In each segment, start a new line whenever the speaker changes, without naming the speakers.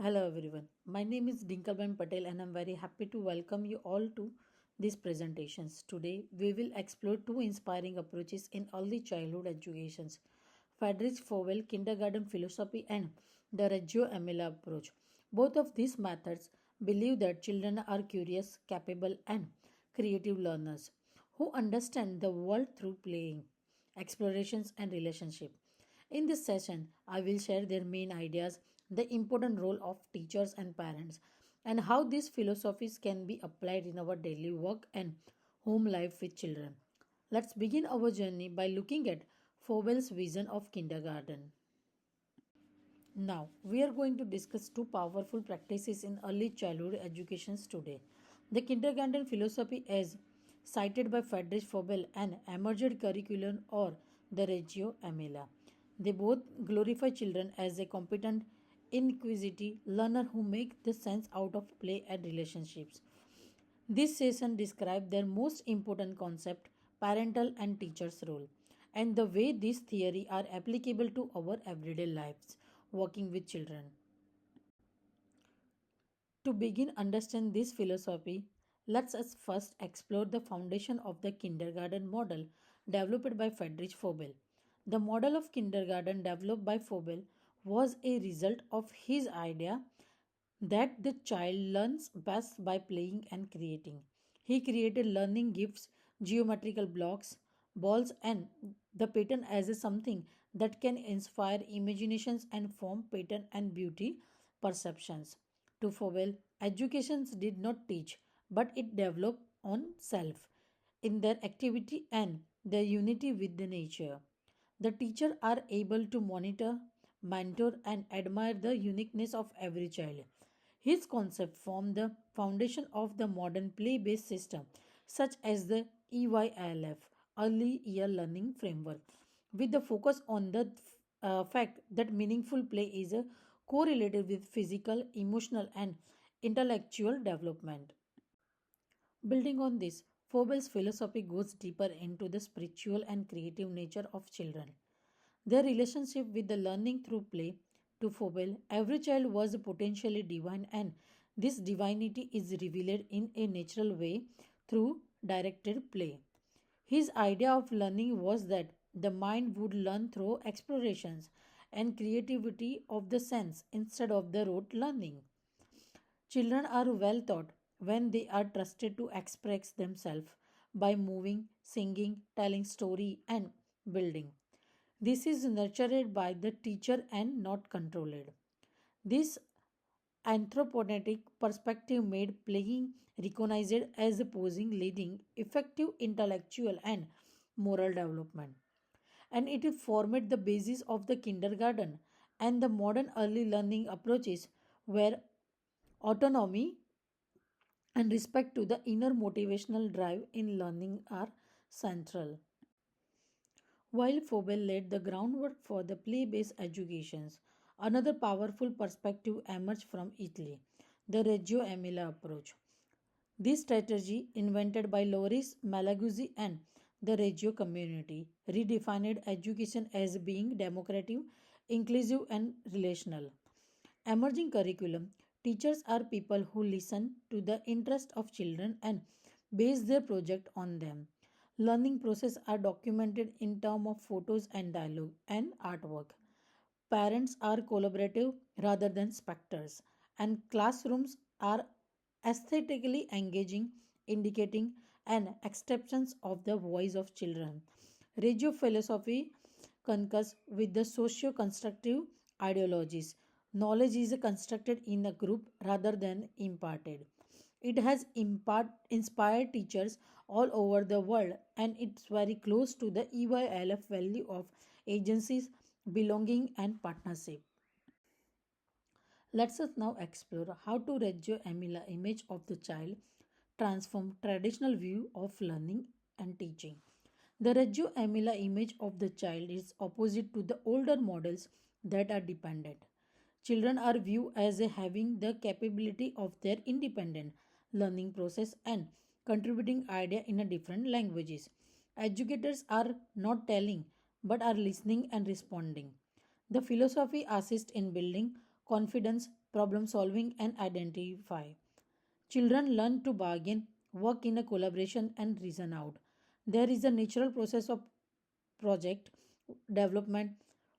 Hello everyone. My name is Dinkalben Patel and I'm very happy to welcome you all to these presentations. Today we will explore two inspiring approaches in early childhood educations. Friedrich Froebel kindergarten philosophy and the Reggio Emilia approach. Both of these methods believe that children are curious, capable and creative learners who understand the world through playing, explorations and relationship. In this session, I will share their main ideas, the important role of teachers and parents, and how these philosophies can be applied in our daily work and home life with children. Let's begin our journey by looking at Froebel's vision of kindergarten. Now, we are going to discuss two powerful practices in early childhood educations today. The kindergarten philosophy as cited by Friedrich Froebel and emerged curriculum or the Reggio Emilia. They both glorify children as a competent, inquisitive learner who make the sense out of play and relationships. This session describes their most important concept, parental and teacher's role, and the way these theories are applicable to our everyday lives working with children. To begin understand this philosophy, let us first explore the foundation of the kindergarten model developed by Friedrich Froebel. The model of kindergarten developed by Froebel was a result of his idea that the child learns best by playing and creating. He created learning gifts, geometrical blocks, balls, and the pattern as a something that can inspire imaginations and form pattern and beauty perceptions. To Fowell, education did not teach, but it developed on self in their activity and their unity with the nature. The teacher are able to monitor, mentor, and admire the uniqueness of every child. His concept formed the foundation of the modern play based system, such as the EYLF, Early Year Learning Framework, with the focus on the fact that meaningful play is correlated with physical, emotional, and intellectual development. Building on this, Froebel's philosophy goes deeper into the spiritual and creative nature of children. Their relationship with the learning through play. To Froebel, every child was potentially divine, and this divinity is revealed in a natural way through directed play. His idea of learning was that the mind would learn through explorations and creativity of the sense instead of the rote learning. Children are well taught when they are trusted to express themselves by moving, singing, telling story and building. This is nurtured by the teacher and not controlled. This anthroponetic perspective made playing recognized as opposing leading effective intellectual and moral development. And it formed the basis of the kindergarten and the modern early learning approaches where autonomy and respect to the inner motivational drive in learning are central. While Froebel laid the groundwork for the play-based educations, another powerful perspective emerged from Italy, the Reggio Emilia approach. This strategy, invented by Loris Malaguzzi and the Reggio community, redefined education as being democratic, inclusive, and relational. Emerging curriculum. Teachers are people who listen to the interest of children and base their project on them. Learning process are documented in terms of photos and dialogue and artwork. Parents are collaborative rather than spectators, and classrooms are aesthetically engaging, indicating an acceptance of the voice of children. Reggio philosophy concurs with the socio-constructive ideologies. Knowledge is constructed in a group rather than imparted. It has inspired teachers all over the world, and it's very close to the EYLF value of agencies, belonging, and partnership. Let us now explore how to Reggio Emilia image of the child transform traditional view of learning and teaching. The Reggio Emilia image of the child is opposite to the older models that are dependent. Children are viewed as having the capability of their independent learning process and contributing idea in a different languages. Educators are not telling but are listening and responding. The philosophy assists in building confidence problem solving, and identify. Children learn to bargain, work in a collaboration, and reason out. There is a natural process of project development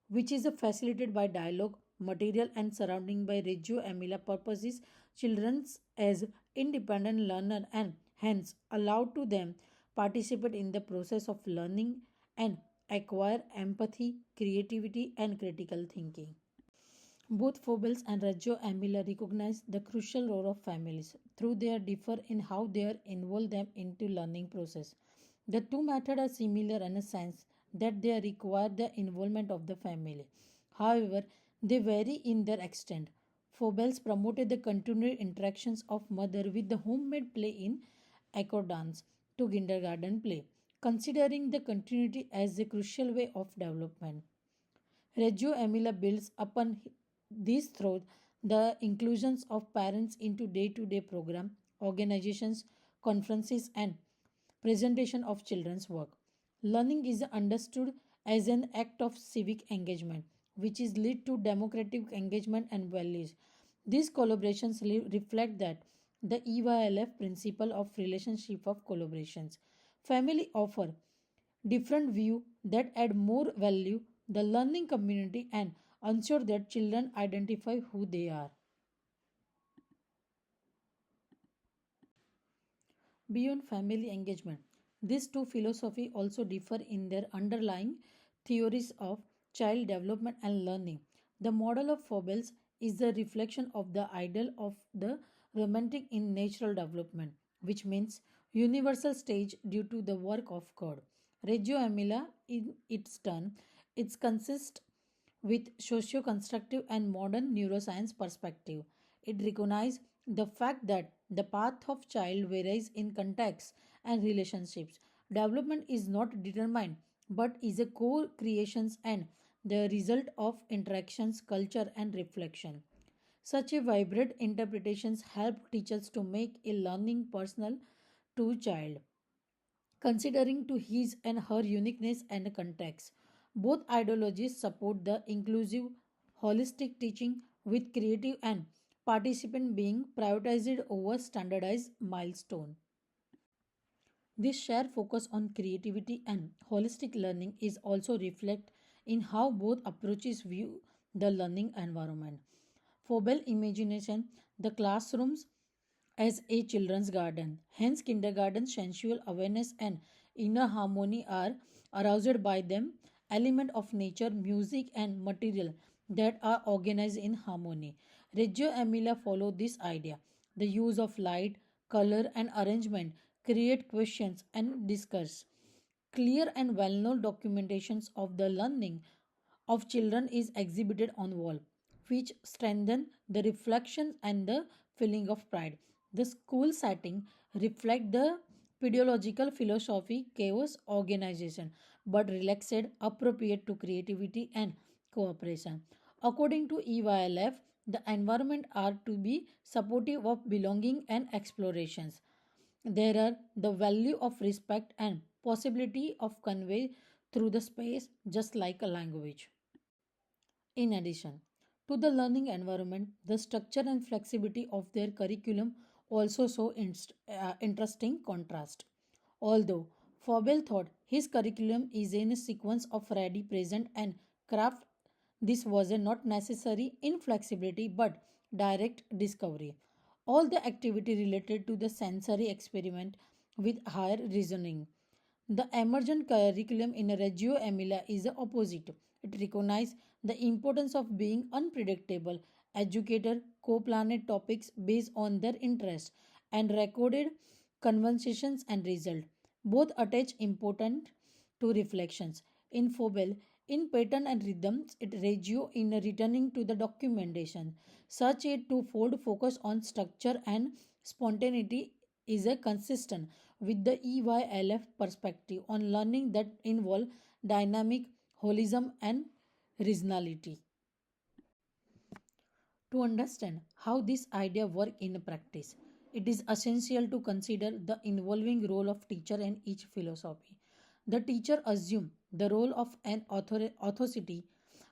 which is facilitated by dialogue, material, and surrounding by Reggio Emilia purposes children as independent learner and hence allowed to them participate in the process of learning and acquire empathy, creativity, and critical thinking. Both Froebel and Reggio Emilia recognize the crucial role of families, through they differ in how they involve them into learning process. The two methods are similar in a sense that they require the involvement of the family. However, they vary in their extent. Froebel promoted the continued interactions of mother with the homemade play in accordance to kindergarten play, considering the continuity as a crucial way of development. Reggio Emilia builds upon this through the inclusions of parents into day-to-day program, organizations, conferences, and presentation of children's work. Learning is understood as an act of civic engagement, which is lead to democratic engagement and values. These collaborations reflect that the EYLF principle of relationship of collaborations. Family offer different view that add more value the learning community and ensure that children identify who they are. Beyond family engagement, these two philosophies also differ in their underlying theories of child development and learning. The model of Froebel's is the reflection of the ideal of the romantic in natural development, which means universal stage due to the work of God. Reggio Emilia, in its turn, it consists with socio-constructive and modern neuroscience perspective. It recognizes the fact that the path of child varies in context and relationships. Development is not determined but is a co-creations and the result of interactions, culture and reflection. Such a vibrant interpretations help teachers to make a learning personal to child considering to his and her uniqueness and context. Both ideologies support the inclusive, holistic teaching with creative and participant being prioritized over standardized milestone. This shared focus on creativity and holistic learning is also reflected in how both approaches view the learning environment. For Bell imagination, the classrooms as a children's garden. Hence, kindergarten's sensual awareness and inner harmony are aroused by them, element of nature, music, and material that are organized in harmony. Reggio Emilia follow this idea. The use of light, color, and arrangement create questions and discuss. Clear and well-known documentations of the learning of children is exhibited on wall, which strengthen the reflection and the feeling of pride. The school setting reflect the pedagogical philosophy, chaos, organization, but relaxed, appropriate to creativity and cooperation. According to EYLF, the environment are to be supportive of belonging and explorations. There are the value of respect and possibility of convey through the space just like a language. In addition to the learning environment, the structure and flexibility of their curriculum also show interesting contrast. Although Froebel thought his curriculum is in a sequence of ready, present, and craft, this was a not necessary inflexibility but direct discovery. All the activity related to the sensory experiment with higher reasoning. The emergent curriculum in Reggio Emilia is the opposite. It recognizes the importance of being unpredictable. Educator co-planet topics based on their interest and recorded conversations and result. Both attach important to reflections. In Froebel, in pattern and rhythms, it Reggio in returning to the documentation. Such a twofold focus on structure and spontaneity is a consistent with the EYLF perspective on learning that involve dynamic holism and regionality. To understand how this idea work in practice, it is essential to consider the involving role of teacher in each philosophy. The teacher assumes the role of an authority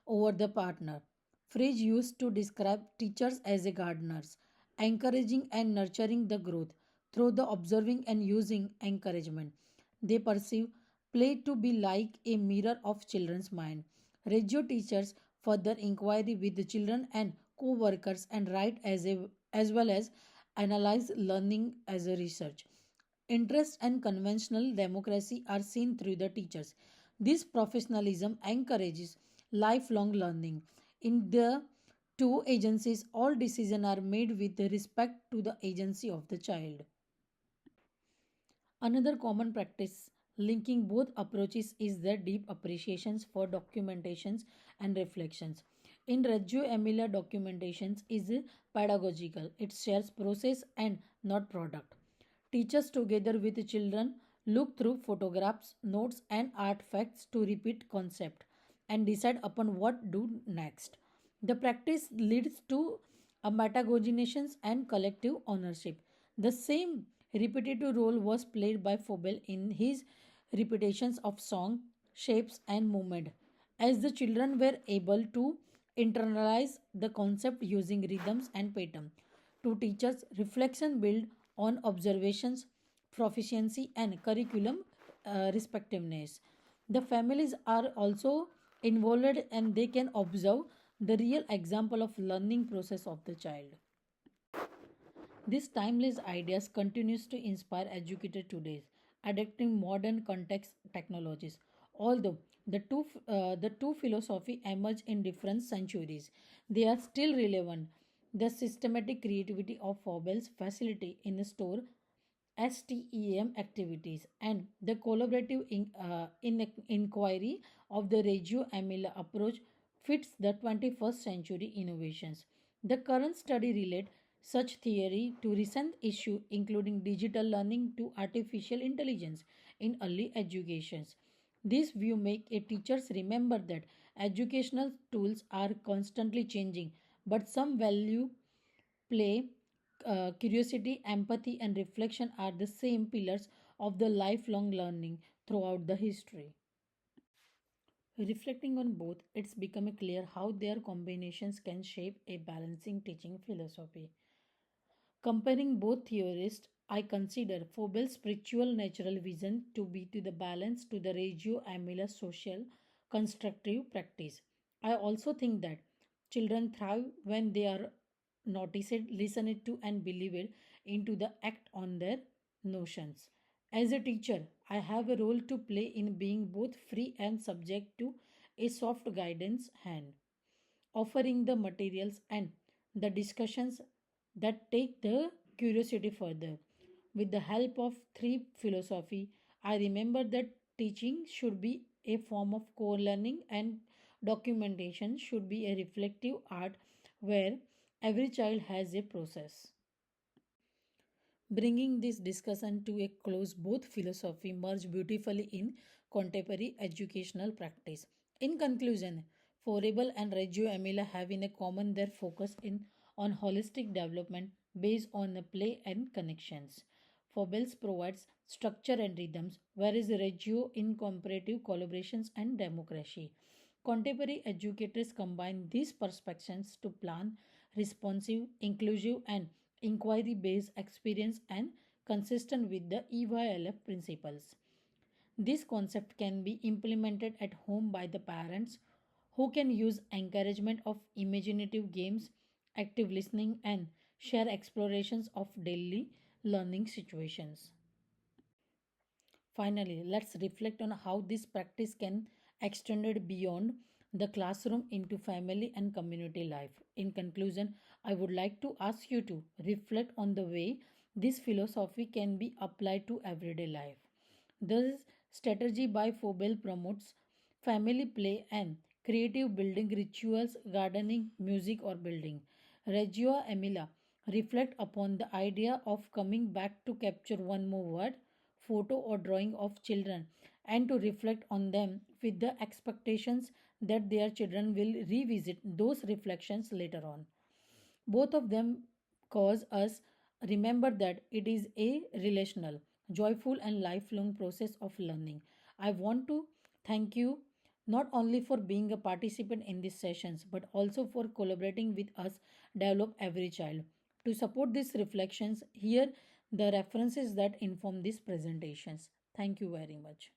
over the partner, Phrase used to describe teachers as a gardeners, encouraging and nurturing the growth through the observing and using encouragement. They perceive play to be like a mirror of children's mind. Reggio teachers further inquiry with the children and co-workers and write as well as analyze learning as a research. Interest and conventional democracy are seen through the teachers. This professionalism encourages lifelong learning. In the two agencies, all decisions are made with respect to the agency of the child. Another common practice linking both approaches is their deep appreciations for documentations and reflections. In Reggio Emilia, documentations is pedagogical. It shares process and not product. Teachers together with children look through photographs, notes and artifacts to repeat concept and decide upon what do next. The practice leads to a metagogination and collective ownership. The same repetitive role was played by Froebel in his repetitions of song, shapes, and movement, as the children were able to internalize the concept using rhythms and pattern. To teachers, reflection build on observations, proficiency, and curriculum respectiveness. The families are also involved and they can observe the real example of learning process of the child. This timeless ideas continues to inspire educators today, adapting modern context technologies. Although the two philosophy emerged in different centuries, they are still relevant. The systematic creativity of Froebel's facility in the store STEM activities and the collaborative inquiry of the Reggio Emilia approach fits the 21st century innovations. The current study relate such theory to recent issue including digital learning to artificial intelligence in early educations. This view make a teachers remember that educational tools are constantly changing, but some value play, curiosity, empathy, and reflection are the same pillars of the lifelong learning throughout the history. Reflecting on both, it's become clear how their combinations can shape a balancing teaching philosophy. Comparing both theorists, I consider Froebel's spiritual natural vision to be to the balance to the Reggio Emilia social constructive practice. I also think that children thrive when they are noticed, listened to, and believed into the act on their notions. As a teacher, I have a role to play in being both free and subject to a soft guidance hand offering the materials and the discussions that take the curiosity further. With the help of three philosophy, I remember that teaching should be a form of core learning and documentation should be a reflective art where every child has a process. Bringing this discussion to a close, both philosophy merge beautifully in contemporary educational practice. In conclusion, Froebel and Reggio Emilia have in a common their focus in on holistic development based on the play and connections. Froebel's provides structure and rhythms, whereas Reggio in comparative collaborations and democracy. Contemporary educators combine these perspectives to plan responsive, inclusive, and inquiry based experience and consistent with the EYLF principles. This concept can be implemented at home by the parents who can use encouragement of imaginative games, active listening, and share explorations of daily learning situations. Finally, let's reflect on how this practice can extend beyond the classroom into family and community life. In conclusion, I would like to ask you to reflect on the way this philosophy can be applied to everyday life. This strategy by Froebel promotes family play and creative building rituals, gardening, music, or building. Reggio Emilia reflect upon the idea of coming back to capture one more word, photo, or drawing of children and to reflect on them with the expectations that their children will revisit those reflections later on. Both of them cause us remember that it is a relational, joyful, and lifelong process of learning. I want to thank you not only for being a participant in these sessions, but also for collaborating with us develop every child. To support these reflections, here the references that inform these presentations. Thank you very much.